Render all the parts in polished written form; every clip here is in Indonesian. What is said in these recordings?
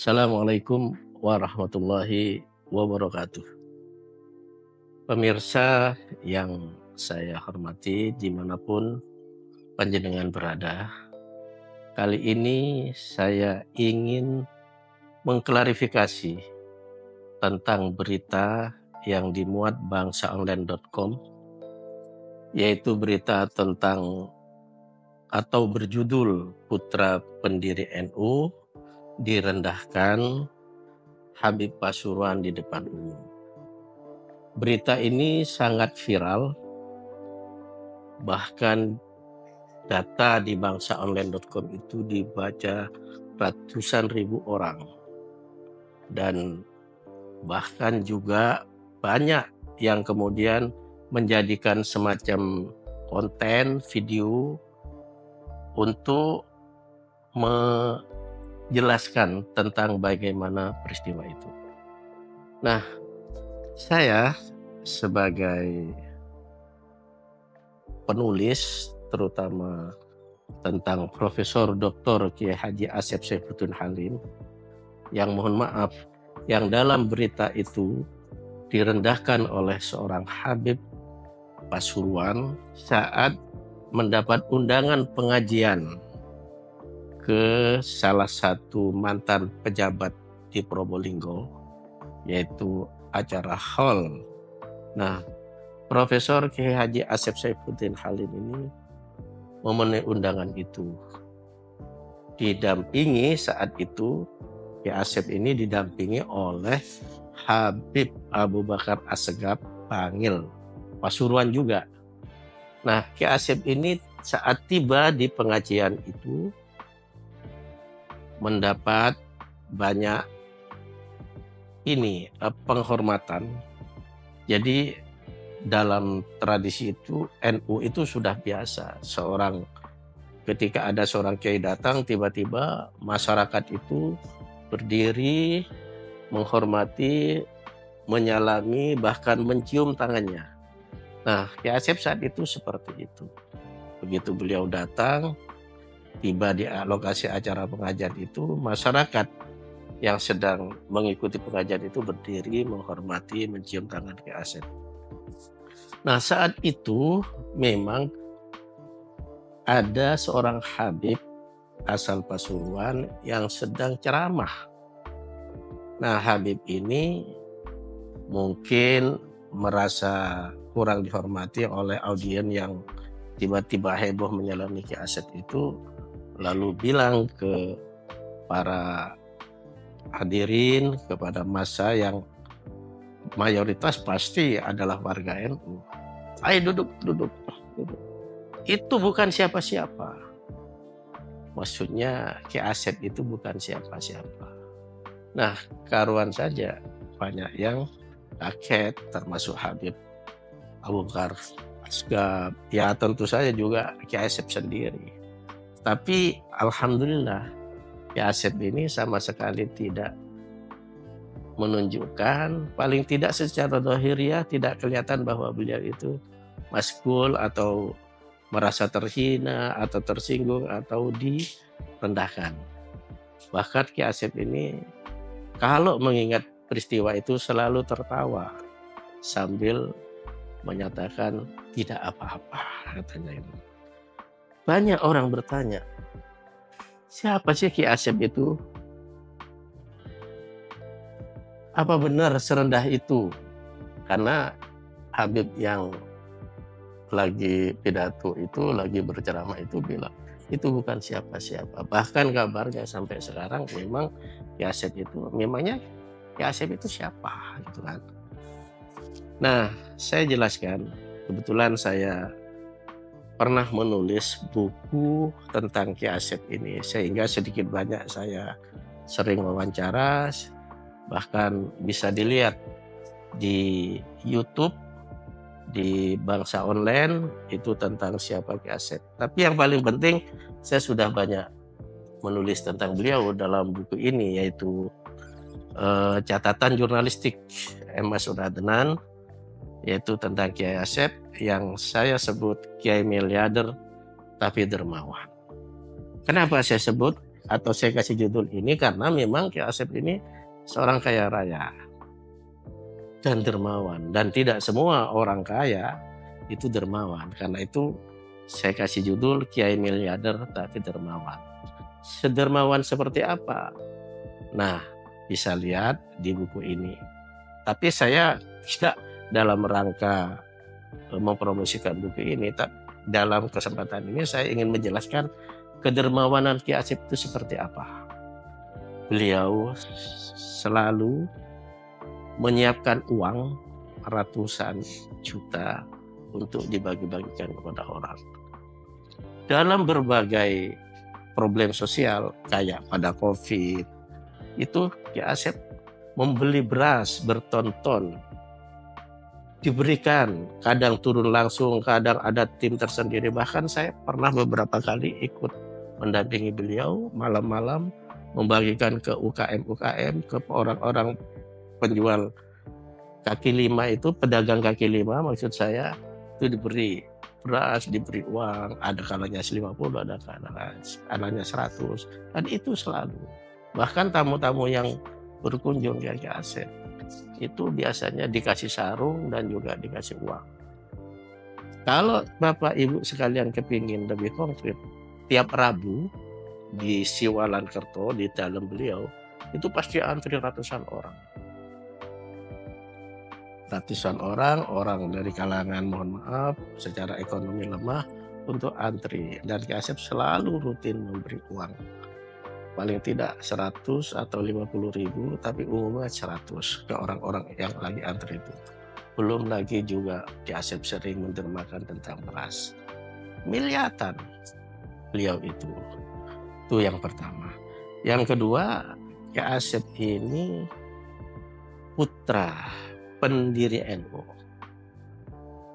Assalamualaikum warahmatullahi wabarakatuh. Pemirsa yang saya hormati dimanapun panjenengan berada, kali ini saya ingin mengklarifikasi tentang berita yang dimuat bangsaonline.com, yaitu berita tentang atau berjudul Putra Pendiri NU direndahkan Habib Pasuruan di depan umum. Berita ini sangat viral, bahkan data di bangsaonline.com itu dibaca ratusan ribu orang. Dan bahkan juga banyak yang kemudian menjadikan semacam konten video untuk menjelaskan tentang bagaimana peristiwa itu. Nah, saya sebagai penulis terutama tentang Profesor Dr. Kiai Haji Asep Saifuddin Halim, yang mohon maaf yang dalam berita itu direndahkan oleh seorang Habib Pasuruan saat mendapat undangan pengajian ke salah satu mantan pejabat di Probolinggo, yaitu acara hall. Nah, Profesor Kiai Haji Asep Saifuddin Halim ini memenuhi undangan itu. Didampingi saat itu, Kiai Asep ini didampingi oleh Habib Abu Bakar Assegaf Bangil, Pasuruan juga. Nah, Kiai Asep ini saat tiba di pengajian itu mendapat banyak penghormatan. Jadi dalam tradisi itu NU itu sudah biasa ketika ada seorang kiai datang, tiba-tiba masyarakat itu berdiri menghormati, menyalami, bahkan mencium tangannya. Nah, Kiai Asep saat itu seperti itu. Begitu beliau datang, tiba di lokasi acara pengajian itu, masyarakat yang sedang mengikuti pengajian itu berdiri menghormati, mencium tangan Kiai Asep. Nah, saat itu memang ada seorang Habib asal Pasuruan yang sedang ceramah. Nah, Habib ini mungkin merasa kurang dihormati oleh audiens yang tiba-tiba heboh menyalami Kiai Asep itu, lalu bilang ke para hadirin, kepada massa yang mayoritas pasti adalah warga NU, ayo duduk. Itu bukan siapa-siapa. Maksudnya Kiai Asep itu bukan siapa-siapa. Nah, karuan saja banyak yang kaget, termasuk Habib Abu Bakar Assegaf, ya tentu saja juga Kiai Asep sendiri. Tapi alhamdulillah Kiai Asep ini sama sekali tidak menunjukkan, paling tidak secara zahiriah tidak kelihatan bahwa beliau itu maskul atau merasa terhina atau tersinggung atau direndahkan. Bahkan Kiai Asep ini kalau mengingat peristiwa itu selalu tertawa sambil menyatakan tidak apa-apa, katanya itu. Banyak orang bertanya, siapa sih Kiai Asep itu? Apa benar serendah itu? Karena Habib yang lagi pidato itu, lagi berceramah itu bilang, itu bukan siapa-siapa. Bahkan kabarnya sampai sekarang memang Kiai Asep itu, memangnya Kiai Asep itu siapa? Gitu kan. Nah, saya jelaskan, kebetulan saya pernah menulis buku tentang Kiai Asep ini, sehingga sedikit banyak saya sering wawancara, bahkan bisa dilihat di YouTube, di Bangsa Online, itu tentang siapa Kiai Asep. Tapi yang paling penting, saya sudah banyak menulis tentang beliau dalam buku ini, yaitu catatan jurnalistik M. Adnan, yaitu tentang Kiai Asep, yang saya sebut Kiai Miliarder tapi dermawan. Kenapa saya sebut? atau saya kasih judul ini karena memang Ki Asep ini seorang kaya raya dan dermawan, dan tidak semua orang kaya itu dermawan. Karena itu saya kasih judul Kiai Miliarder tapi Dermawan. Sedermawan seperti apa? Nah, bisa lihat di buku ini. Tapi saya tidak dalam rangka mempromosikan buku ini, tapi dalam kesempatan ini saya ingin menjelaskan kedermawanan Ki Asep itu seperti apa. Beliau selalu menyiapkan uang ratusan juta untuk dibagi-bagikan kepada orang. Dalam berbagai problem sosial kayak pada COVID, itu Ki Asep membeli beras berton-ton, diberikan, kadang turun langsung, kadang ada tim tersendiri. Bahkan saya pernah beberapa kali ikut mendampingi beliau malam-malam membagikan ke UKM-UKM, ke orang-orang penjual kaki lima itu, pedagang kaki lima maksud saya, itu diberi beras, diberi uang, ada kalanya 50, ada kalanya 100, dan itu selalu. Bahkan tamu-tamu yang berkunjung ke Ki Asep itu biasanya dikasih sarung dan juga dikasih uang. Kalau Bapak Ibu sekalian kepingin lebih konkret, tiap Rabu di Siwalan Kerto, di dalam beliau, itu pasti antri ratusan orang. Ratusan orang, orang dari kalangan mohon maaf secara ekonomi lemah untuk antri. Dan Ki Asep selalu rutin memberi uang. Paling tidak 100 atau 50.000, tapi umumnya 100 ke orang-orang yang lagi antri itu. Belum lagi juga Ki Asep sering mendermakan tentang beras. Miliatan beliau itu. Itu yang pertama. Yang kedua, Ki Asep ini putra pendiri NU,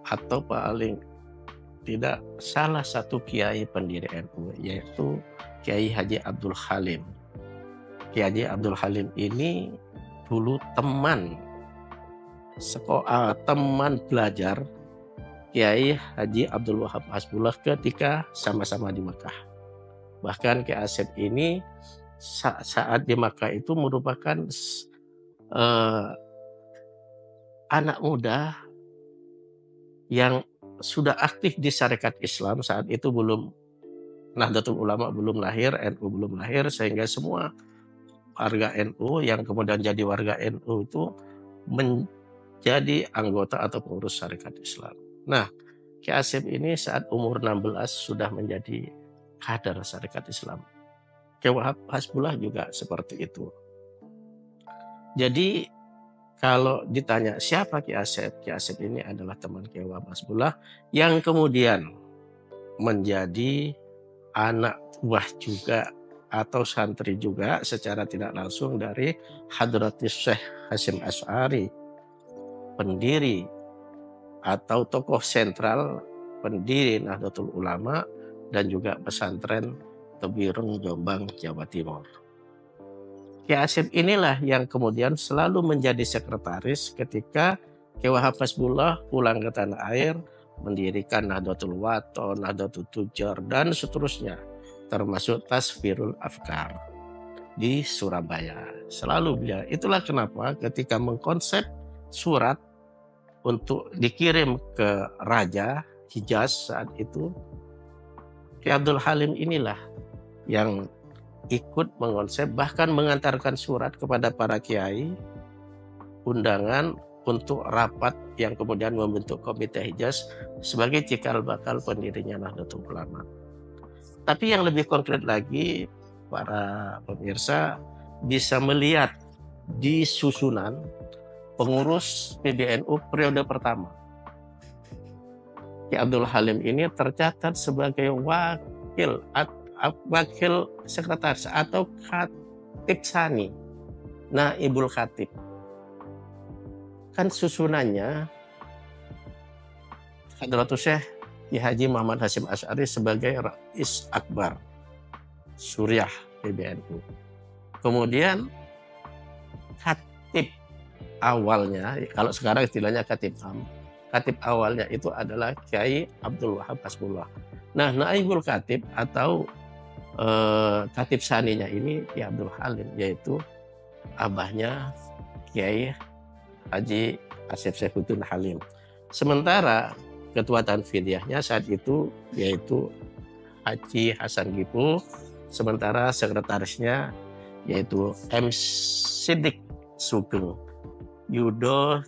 atau paling tidak salah satu kiai pendiri NU, yaitu Kiai Haji Abdul Halim. Kiai Haji Abdul Halim ini dulu teman sekolah, teman belajar Kiai Haji Abdul Wahab Hasbullah ketika sama-sama di Makkah. Bahkan Ki Asep ini saat di Makkah itu merupakan anak muda yang sudah aktif di Syarikat Islam. Saat itu belum, Nahdlatul Ulama belum lahir, NU belum lahir, sehingga semua warga NU yang kemudian jadi warga NU itu menjadi anggota atau pengurus Syarikat Islam. Nah, Ki Asep ini saat umur 16 sudah menjadi kader Syarikat Islam. Ki Wahab Hasbullah juga seperti itu. Jadi kalau ditanya siapa Ki Asep ini adalah teman Ki Wahab Hasbullah yang kemudian menjadi anak buah juga atau santri juga secara tidak langsung dari Hadratis Syekh Hasyim Asy'ari, pendiri atau tokoh sentral pendiri Nahdlatul Ulama dan juga pesantren Tebireng, Jombang, Jawa Timur. Ki Asep inilah yang kemudian selalu menjadi sekretaris ketika Ki Wahab Hasbullah pulang ke tanah air, mendirikan Nahdlatul Wathon, Nahdlatul Tujar, dan seterusnya, termasuk Tasfirul Afkar di Surabaya. Selalu beliau. Itulah kenapa ketika mengkonsep surat untuk dikirim ke Raja Hijaz saat itu, Ki Abdul Halim inilah yang ikut mengonsep, bahkan mengantarkan surat kepada para kiai, undangan untuk rapat yang kemudian membentuk Komite Hijaz sebagai cikal bakal pendirinya Nahdlatul Ulama. Tapi yang lebih konkret lagi, para pemirsa bisa melihat di susunan pengurus PBNU periode pertama. Ki Abdul Halim ini tercatat sebagai wakil sekretaris atau khatib sani, naibul khatib. Kan susunannya Hadratus Syekh Ki Haji Muhammad Hasyim Asy'ari sebagai Rais Akbar Suriah PBNU. Kemudian khatib awalnya, kalau sekarang istilahnya khatib am, khatib awalnya itu adalah Kiai Abdul Wahab Hasbullah. Nah, naibul khatib atau Khatib Saninya ini Kiai Abdul Halim, yaitu abahnya Kiai Haji Asep Saifuddin Halim. Sementara ketua tanfidiyahnya saat itu yaitu Haji Hasan Gipu, sementara sekretarisnya yaitu M. Siddiq Sugeng Yudo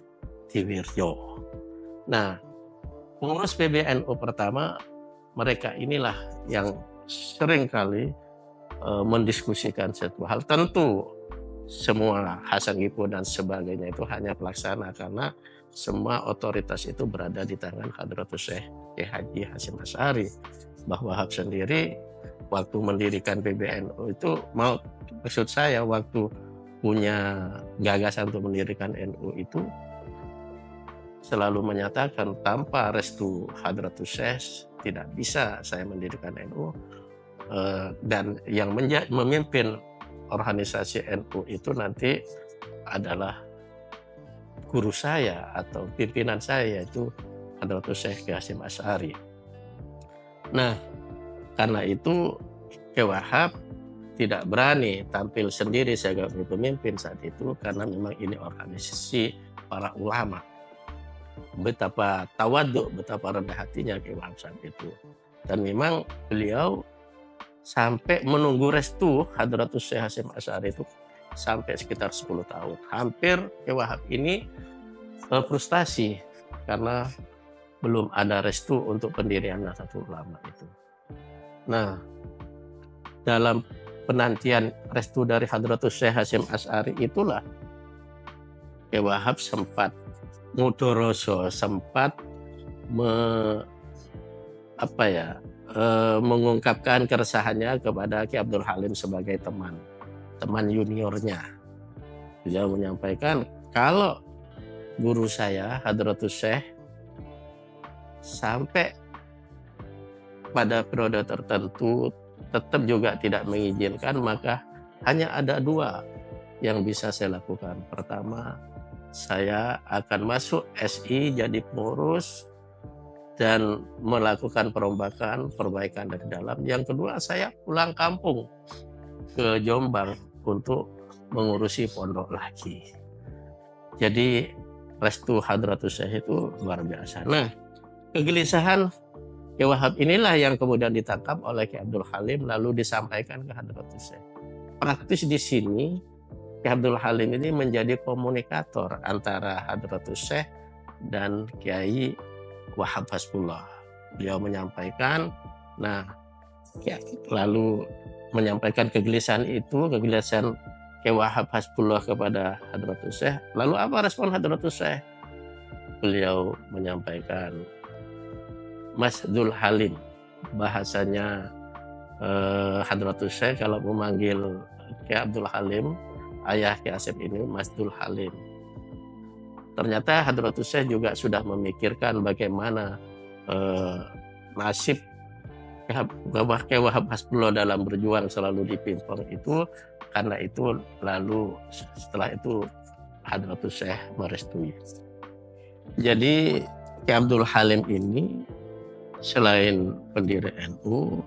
Diwiryo. Nah, pengurus PBNU pertama, mereka inilah yang seringkali mendiskusikan satu hal. Tentu semua Hasan Gipu dan sebagainya itu hanya pelaksana, karena semua otoritas itu berada di tangan Hadratus Syekh Kiai Haji Hasyim Asy'ari. Mbah Wahab sendiri waktu mendirikan PBNU itu, maksud saya waktu punya gagasan untuk mendirikan NU itu selalu menyatakan tanpa restu Hadratus Syekh tidak bisa saya mendirikan NU, dan yang memimpin organisasi NU itu nanti adalah guru saya atau pimpinan saya, yaitu Hadratus Syekh Kiai Hasyim Asy'ari. Nah, karena itu Kiai Wahab tidak berani tampil sendiri sebagai pemimpin saat itu, karena memang ini organisasi para ulama. Betapa tawadhu, betapa rendah hatinya Kiai Wahab saat itu. Dan memang beliau sampai menunggu restu Hadratus Syekh Hasyim Asy'ari itu sampai sekitar 10 tahun. Hampir Kiai Wahab ini frustasi karena belum ada restu untuk pendirian Nahdlatul Ulama itu. Nah, dalam penantian restu dari Hadratus Syekh Hasyim Asy'ari itulah Kiai Wahab sempat mudoroso, sempat mengungkapkan keresahannya kepada Kiai Abdul Halim sebagai teman juniornya. Beliau menyampaikan, kalau guru saya Hadratus Syekh sampai pada periode tertentu tetap juga tidak mengizinkan, maka hanya ada dua yang bisa saya lakukan. Pertama, saya akan masuk SI jadi pengurus dan melakukan perombakan perbaikan dari dalam. Yang kedua, saya pulang kampung ke Jombang untuk mengurusi pondok lagi. Jadi restu Hadratus Syekh itu luar biasa. Nah, kegelisahan Kiai Wahab inilah yang kemudian ditangkap oleh Kiai Abdul Halim lalu disampaikan ke Hadratus Syekh. Praktis di sini Kiai Abdul Halim ini menjadi komunikator antara Hadratus Syekh dan Kiai Wahab Hasbullah. Beliau menyampaikan, lalu menyampaikan kegelisahan Kiai Wahab Hasbullah kepada Hadratus Syekh. Lalu apa respon Hadratus Syekh? Beliau menyampaikan, Mas Dul Halim, bahasanya Hadratus Syekh kalau memanggil Kiai Abdul Halim, ayah Kiai Asep ini Mas Dul Halim. Ternyata Hadratus Syekh juga sudah memikirkan bagaimana nasib Kiai Wahab Hasbullah dalam berjuang selalu dipimpin itu. Karena itu lalu setelah itu Hadratus Syekh merestui. Jadi Kiai Abdul Halim ini selain pendiri NU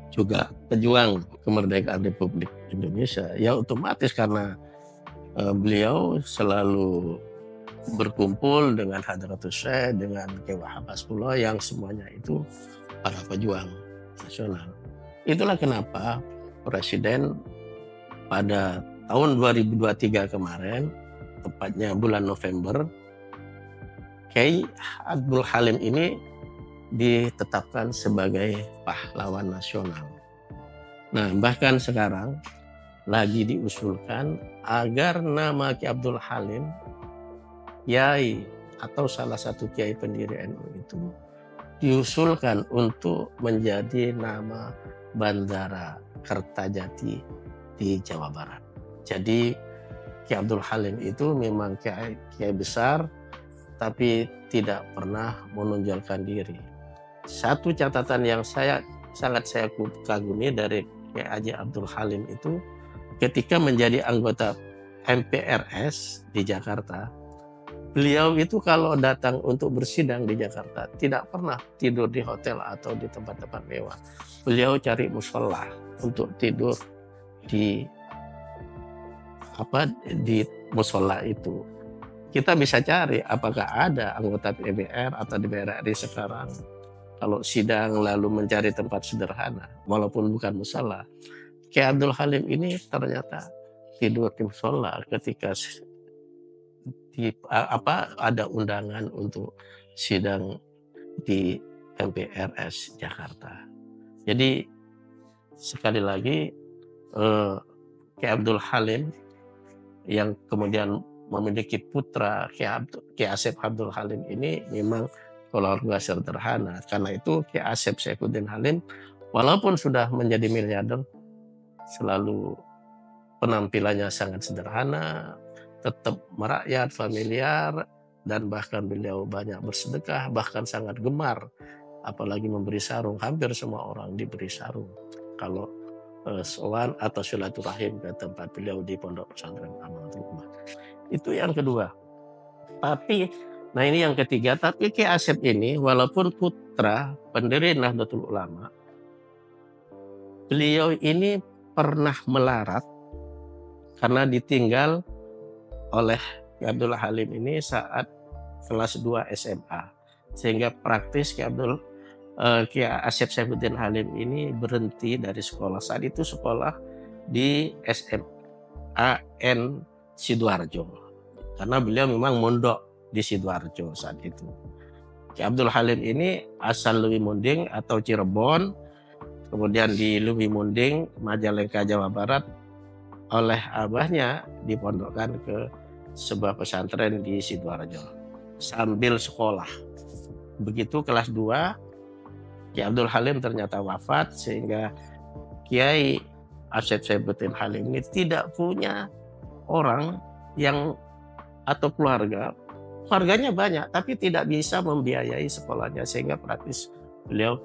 juga pejuang kemerdekaan Republik Indonesia. Ya otomatis karena beliau selalu berkumpul dengan Hadratus Syekh, dengan Kiai Wahab Hasbullah yang semuanya itu para pejuang nasional. Itulah kenapa Presiden pada tahun 2023 kemarin, tepatnya bulan November, Kiai Abdul Halim ini ditetapkan sebagai pahlawan nasional. Nah, bahkan sekarang lagi diusulkan agar nama Kiai Abdul Halim, kiai atau salah satu kiai pendiri NU itu diusulkan untuk menjadi nama Bandara Kertajati di Jawa Barat. Jadi Kiai Abdul Halim itu memang kiai besar, tapi tidak pernah menonjolkan diri. Satu catatan yang sangat saya kagumi dari Kiai Haji Abdul Halim itu, ketika menjadi anggota MPRS di Jakarta, beliau itu kalau datang untuk bersidang di Jakarta tidak pernah tidur di hotel atau di tempat-tempat mewah. Beliau cari musola. untuk tidur di di musola itu. Kita bisa cari apakah ada anggota DPR atau DPR RI sekarang kalau sidang lalu mencari tempat sederhana walaupun bukan musola. Kiai Abdul Halim ini ternyata tidur di musola ketika ada undangan untuk sidang di MPRS Jakarta. Jadi sekali lagi Kiai Abdul Halim yang kemudian memiliki putra Kiai Asep Abdul Halim ini memang keluarga sederhana. Karena itu Kiai Asep Saifuddin Halim walaupun sudah menjadi miliarder selalu penampilannya sangat sederhana, tetap merakyat, familiar, dan bahkan beliau banyak bersedekah, bahkan sangat gemar apalagi memberi sarung. Hampir semua orang diberi sarung kalau sowan atau silaturahim ke tempat beliau di Pondok Pesantren Amanatul Ummah. Itu yang kedua. Nah ini yang ketiga, tapi Kiai Asep ini walaupun putra pendiri Nahdlatul Ulama, beliau ini pernah melarat karena ditinggal oleh Kiai Abdul Halim ini saat kelas 2 SMA. Sehingga praktis Kiai Asep Saifuddin Halim ini berhenti dari sekolah. Saat itu sekolah di SMAN Sidoarjo. Karena beliau memang mondok di Sidoarjo saat itu. Kiai Abdul Halim ini asal Lewi Munding atau Cirebon. Kemudian di Lewi Munding, Majalengka, Jawa Barat, oleh abahnya dipondokkan ke sebuah pesantren di Sidoarjo sambil sekolah. Begitu kelas 2, Kiai Abdul Halim ternyata wafat sehingga Kiai Asep Saifuddin Halim ini tidak punya orang yang atau keluarganya banyak tapi tidak bisa membiayai sekolahnya sehingga praktis beliau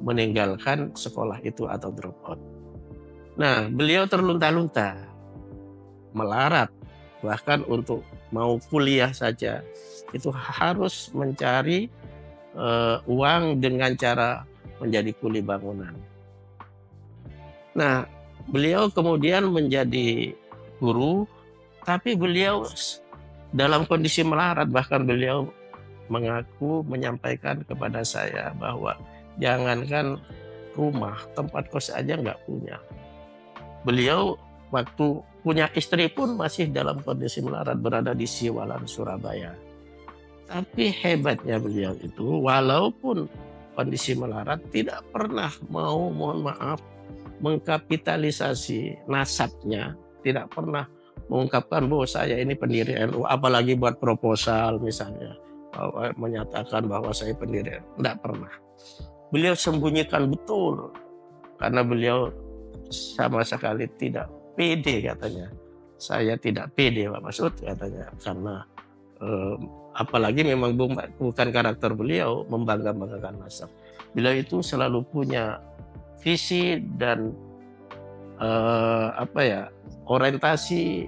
meninggalkan sekolah itu atau drop out. Nah, beliau terlunta-lunta, melarat, bahkan untuk mau kuliah saja itu harus mencari uang dengan cara menjadi kuli bangunan. Nah, beliau kemudian menjadi guru, tapi beliau dalam kondisi melarat, bahkan beliau menyampaikan kepada saya bahwa jangankan rumah, tempat kos aja nggak punya. Beliau waktu punya istri pun masih dalam kondisi melarat, berada di Siwalan, Surabaya. Tapi hebatnya beliau itu walaupun kondisi melarat tidak pernah mau, mohon maaf, mengkapitalisasi nasabnya, tidak pernah mengungkapkan bahwa saya ini pendiri NU, apalagi buat proposal misalnya, menyatakan bahwa saya pendiri NU, tidak pernah. Beliau sembunyikan betul karena beliau sama sekali tidak pede katanya. Saya tidak pede Pak Masud katanya karena apalagi memang bukan karakter beliau membangga-banggakan nasab. Beliau itu selalu punya visi dan orientasi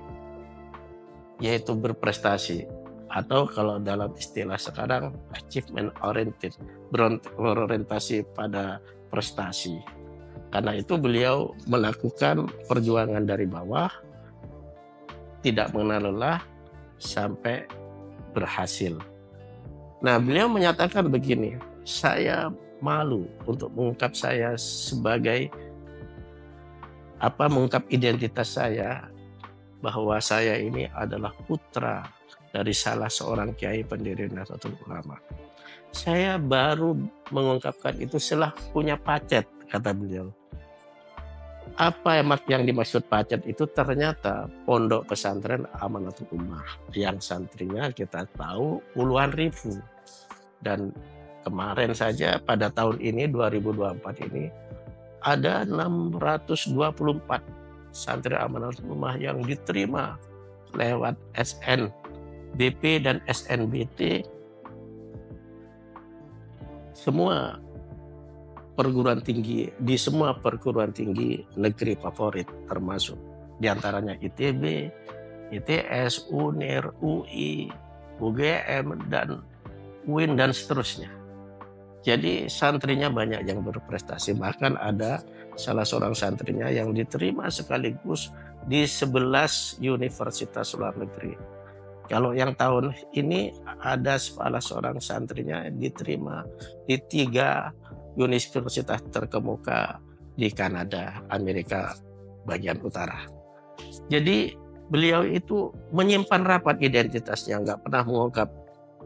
yaitu berprestasi atau kalau dalam istilah sekarang achievement oriented, berorientasi pada prestasi. Karena itu beliau melakukan perjuangan dari bawah, tidak mengenal lelah sampai berhasil. Nah, beliau menyatakan begini, saya malu untuk mengungkap saya sebagai mengungkap identitas saya bahwa saya ini adalah putra dari salah seorang kiai pendiri Nahdlatul Ulama. Saya baru mengungkapkan itu setelah punya pacet, kata beliau. Apa yang dimaksud pacet itu ternyata Pondok Pesantren Amanatul Ummah yang santrinya kita tahu puluhan ribu. Dan kemarin saja pada tahun ini 2024 ini ada 624 santri Amanatul Ummah yang diterima lewat SNBP dan SNBT, semua perguruan tinggi, di semua perguruan tinggi negeri favorit, termasuk diantaranya ITB, ITS, UNIR, UI, UGM, dan UIN, dan seterusnya. Jadi santrinya banyak yang berprestasi, bahkan ada salah seorang santrinya yang diterima sekaligus di 11 universitas luar negeri. Kalau yang tahun ini ada salah seorang santrinya diterima di 3 universitas terkemuka di Kanada, Amerika bagian utara. Jadi beliau itu menyimpan rapat identitasnya, nggak pernah mengungkap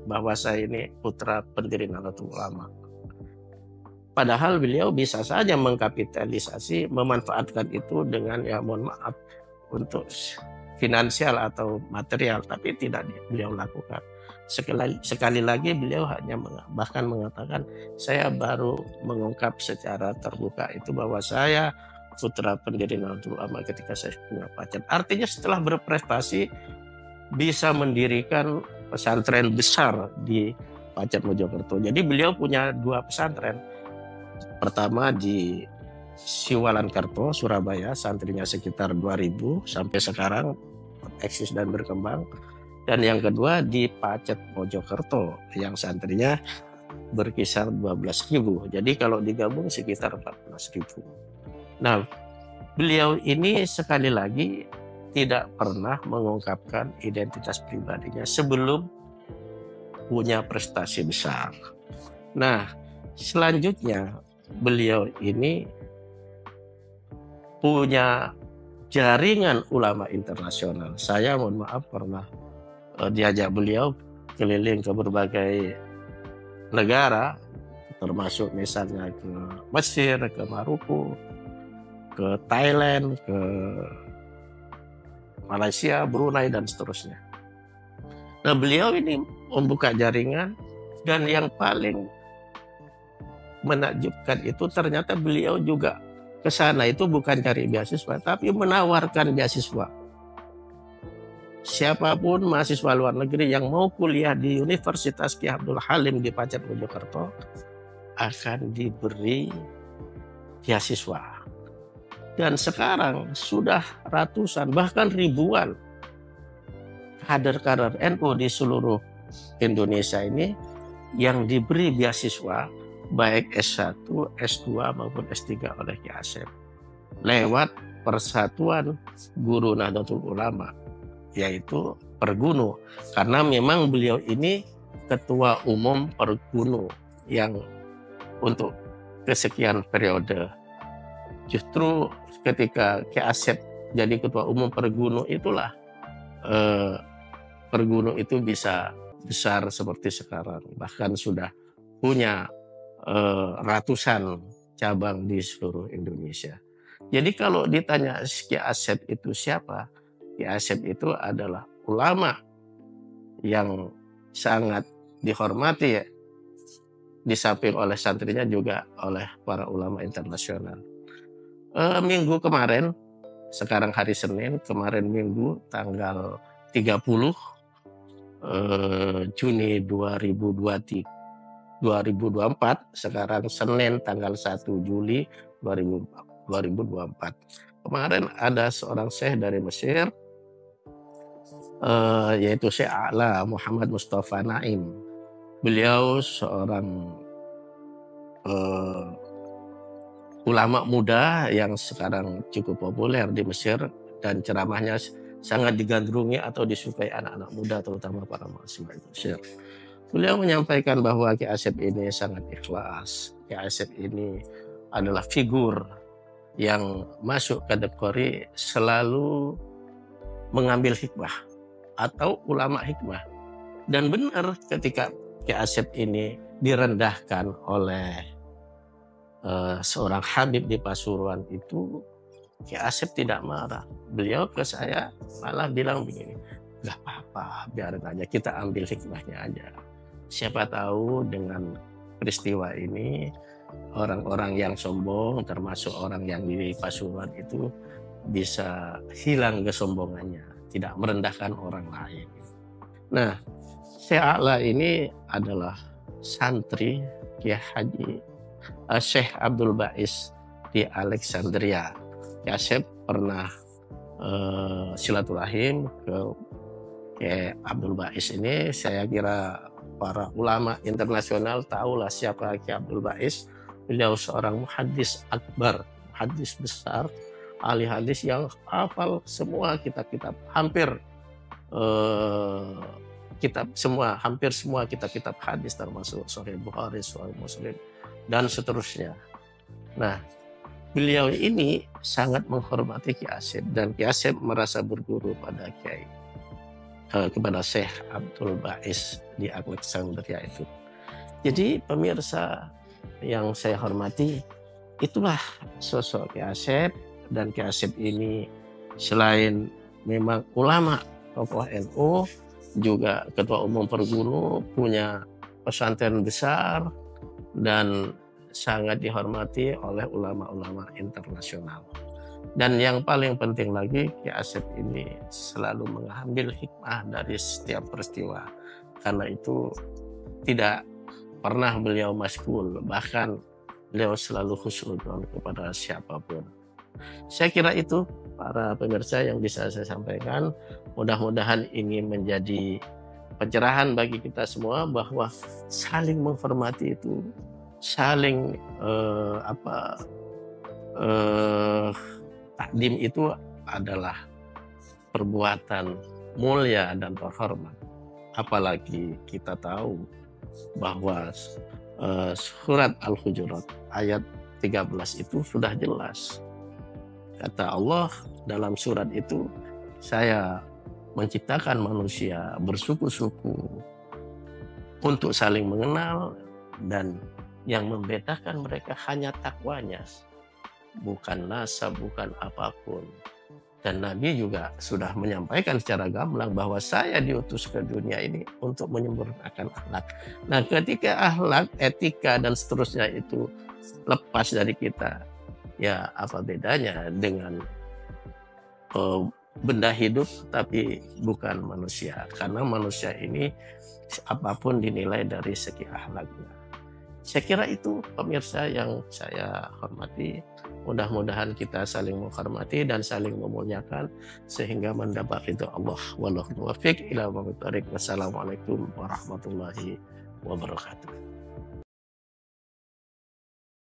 bahwa saya ini putra pendiri Nahdlatul Ulama. Padahal beliau bisa saja mengkapitalisasi, memanfaatkan itu dengan ya mohon maaf untuk finansial atau material, tapi tidak beliau lakukan. Sekali lagi beliau hanya bahkan mengatakan saya baru mengungkap secara terbuka itu bahwa saya putra pendiri Nahdlatul Ulama ketika saya punya Pacet. Artinya setelah berprestasi bisa mendirikan pesantren besar di Pacet Mojokerto. Jadi beliau punya 2 pesantren. Pertama di Siwalankerto, Surabaya, santrinya sekitar 2000 sampai sekarang eksis dan berkembang. Dan yang kedua di Pacet Mojokerto yang santrinya berkisar 12.000. Jadi kalau digabung sekitar 14.000. Nah, beliau ini sekali lagi tidak pernah mengungkapkan identitas pribadinya sebelum punya prestasi besar. Nah, selanjutnya beliau ini punya jaringan ulama internasional. Saya mohon maaf pernah diajak beliau keliling ke berbagai negara, termasuk misalnya ke Mesir, ke Maroko, ke Thailand, ke Malaysia, Brunei, dan seterusnya. Nah, beliau ini membuka jaringan, dan yang paling menakjubkan itu ternyata beliau juga ke sana itu bukan cari beasiswa, tapi menawarkan beasiswa. Siapapun mahasiswa luar negeri yang mau kuliah di Universitas Ki Abdul Halim di Pacet Mojokerto akan diberi beasiswa. Dan sekarang sudah ratusan bahkan ribuan kader-kader NU di seluruh Indonesia ini yang diberi beasiswa baik S1, S2 maupun S3 oleh Ki Asep lewat Persatuan Guru Nahdlatul Ulama, yaitu Pergunu, karena memang beliau ini ketua umum Pergunu yang untuk kesekian periode. Justru ketika Ki Asep jadi ketua umum Pergunu itulah Pergunu itu bisa besar seperti sekarang, bahkan sudah punya ratusan cabang di seluruh Indonesia. Jadi kalau ditanya Ki Asep itu siapa? Ki Asep itu adalah ulama yang sangat dihormati ya, di samping oleh santrinya juga oleh para ulama internasional. Minggu kemarin, sekarang hari Senin, kemarin Minggu tanggal 30 Juni 2024, sekarang Senin tanggal 1 Juli 2024. Kemarin ada seorang syekh dari Mesir, yaitu Syekh A'la Muhammad Mustafa Naim. Beliau seorang ulama muda yang sekarang cukup populer di Mesir, dan ceramahnya sangat digandrungi atau disukai anak-anak muda, terutama para mahasiswa di Mesir. Beliau menyampaikan bahwa Ki Asep ini sangat ikhlas. Ki Asep ini adalah figur yang masuk kategori selalu mengambil hikmah atau ulama hikmah. Dan benar ketika Ki Asep ini direndahkan oleh seorang Habib di Pasuruan itu, Ki Asep tidak marah. Beliau ke saya malah bilang begini, gak apa-apa, biarin aja, kita ambil hikmahnya aja. Siapa tahu dengan peristiwa ini orang-orang yang sombong, termasuk orang yang di Pasuruan itu, bisa hilang kesombongannya, tidak merendahkan orang lain. Nah, Syekh A'la ini adalah santri Kiai Haji Syekh Abdul Bais di Alexandria. Ki Asep pernah silaturahim ke Kiai Abdul Bais ini. Saya kira para ulama internasional tahulah siapa Kiai Abdul Bais. Beliau seorang muhaddis akbar, hadis besar, ahli hadis yang hafal semua kitab-kitab, eh, hampir semua kitab-kitab hadis termasuk Sahih Bukhari, Sahih Muslim dan seterusnya. Nah, beliau ini sangat menghormati Ki Asep dan Ki Asep merasa berguru pada kepada Syekh Abdul Bais di Alexandria itu. Jadi pemirsa yang saya hormati, itulah sosok Ki Asep, dan Ki Asep ini selain memang ulama, tokoh NU, juga ketua umum Pergunu, punya pesantren besar dan sangat dihormati oleh ulama-ulama internasional. Dan yang paling penting lagi, Ki Asep ini selalu mengambil hikmah dari setiap peristiwa. Karena itu tidak pernah beliau maskul, bahkan beliau selalu husnudzon kepada siapapun. Saya kira itu para pemirsa yang bisa saya sampaikan. Mudah-mudahan ini menjadi pencerahan bagi kita semua bahwa saling menghormati itu, saling takdim itu adalah perbuatan mulia dan terhormat. Apalagi kita tahu bahwa surat Al-Hujurat ayat 13 itu sudah jelas. Kata Allah dalam surat itu, saya menciptakan manusia bersuku-suku untuk saling mengenal, dan yang membedakan mereka hanya takwanya, bukan nasab, bukan apapun. Dan Nabi juga sudah menyampaikan secara gamblang bahwa saya diutus ke dunia ini untuk menyempurnakan akhlak. Nah, ketika akhlak, etika, dan seterusnya itu lepas dari kita, ya apa bedanya dengan benda hidup tapi bukan manusia. Karena manusia ini apapun dinilai dari segi akhlaknya. Saya kira itu pemirsa yang saya hormati. Mudah-mudahan kita saling menghormati dan saling memuliakan sehingga mendapat ridho Allah. Wallahu muwaffiq ila aqwamit thoriq. Wassalamualaikum warahmatullahi wabarakatuh.